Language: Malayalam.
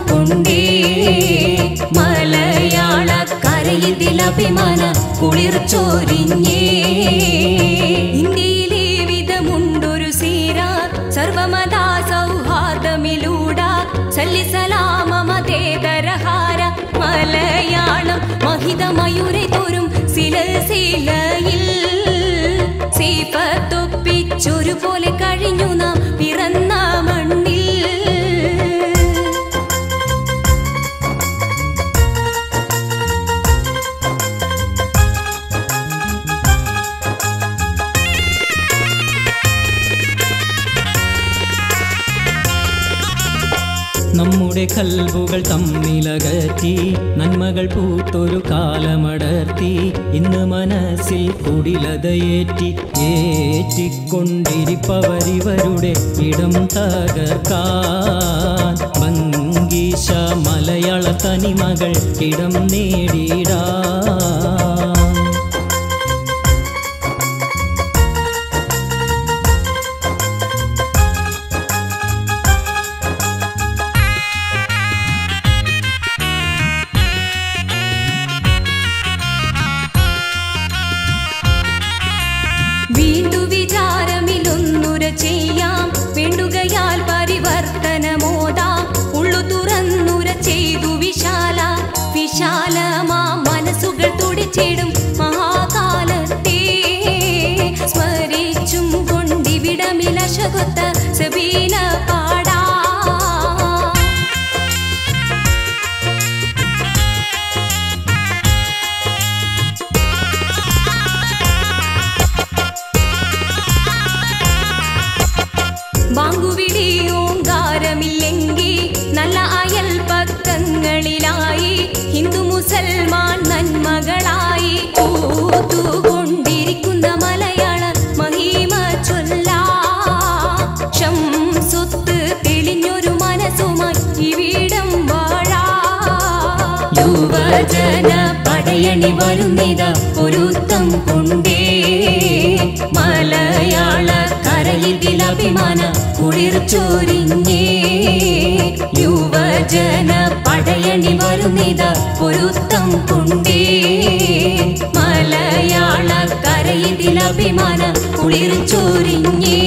കൊണ്ടേ മലയാളക്കരയിതിലഭിമാന കുളിർ ചൊരിഞ്ഞേ. ഇന്ത്യയിലെ വിധമുണ്ടൊരു സീര സർവമത സൗഹാർദ്ദമിലൂട സല്ലിസലാമ മതേതരഹാര മലയാളം മഹിതമയൂരെ തോറും സിലസിലയിൽ സീഫത്തൊപ്പിച്ചൊരുപോലെ കഴിഞ്ഞു നാം പിറന്ന മണ്ണിൽ. നമ്മുടെ കൽബുകൾ തമ്മിലകറ്റി നന്മകൾ പൂത്തൊരു കാലമടർത്തി ഇന്ന് മനസ്സിൽ കുടിലതയേറ്റി ഏറ്റിക്കൊണ്ടിരിപ്പവരിവരുടെ ഇടം തകർക്കാൻ മങ്കീശ മലയാള തനിമകൾ ഇടം നേടിടാ. വീണ്ടു വിചാരമിലൊന്നുര ചെയ്യാം വേണ്ടുകയാൽ പരിവർത്തനമോദാം ഉള്ളു തുറന്നുര ചെയ്തു വിശാലമാ മനസ്സുകൾ തുടിച്ചിടും മഹാകാലത്തെ സ്മരിച്ചും കൊണ്ടിവിടമിലശകൊത്ത സബീന പാടാ. ബാങ്കുവിളി ഓങ്കാരമില്ലെങ്കിൽ നല്ല അയൽ പക്കങ്ങളിലായി ഹിന്ദു മുസൽമാൻ നന്മകളായി പൂത്തുകൊണ്ടിരിക്കുന്ന മലയാള മഹിമ ചൊല്ലാം. ശംസുത്ത് തെളിഞ്ഞൊരു മനസ്സുമായി ഇവിടം വാഴാ. യുവജന പടയണി വരുന്നിത ഒരുത്തം കൊണ്ടേ മലയാളക്കരയിതിലഭിമാന കുളിർ ചൊരിഞ്ഞേ. യുവജന പടയണി വരുന്നിത ഒരുത്തം കൊണ്ടേ മലയാളക്കരയിതിലഭിമാന കുളിർ ചൊരിഞ്ഞേ.